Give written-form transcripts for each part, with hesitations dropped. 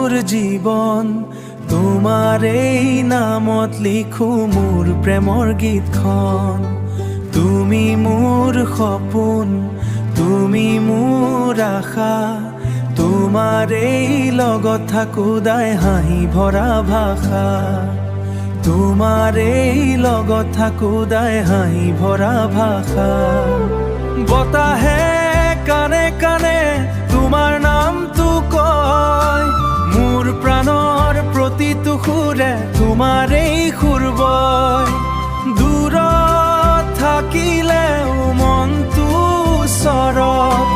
মোৰ জীবন তোমাৰ এই নামত লিখো মোৰ প্ৰেমৰ গীতখন তুমি মোৰ সপোন তুমি মোৰ আশা তোমাৰ এই লগত থাকো দাই হাঁহি ভৰা ভাষা তোমাৰ এই লগত থাকো দাই হাঁহি ভৰা ভাষা বতাহে কানে কানে তোমাৰ নামটো কয় মোৰ প্ৰাণৰ প্ৰতিটো সুৰে তোমাৰ এই সুৰ বয় দূৰত থাকিলেও মনটো ওচৰত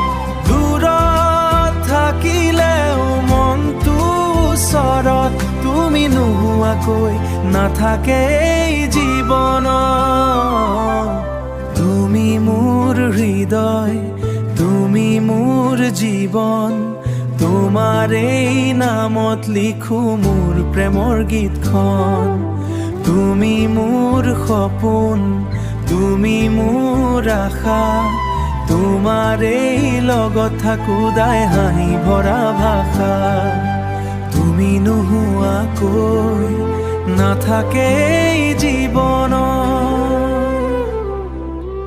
দূৰত থাকিলেও মনটো ওচৰত তুমি নোহোৱাকৈ নাথাকে এই জীৱনত তুমি মোৰ হৃদয় তুমি মোৰ জীৱন তোমাৰ এই নামত লিখো মোৰ প্ৰেমৰ গীতখন তুমি মোৰ সপোন তুমি মোৰ আশা তোমাৰ এই লগত থাকো দাই হাঁহি ভৰা ভাষা তুমি নোহোৱাকৈ নাথাকে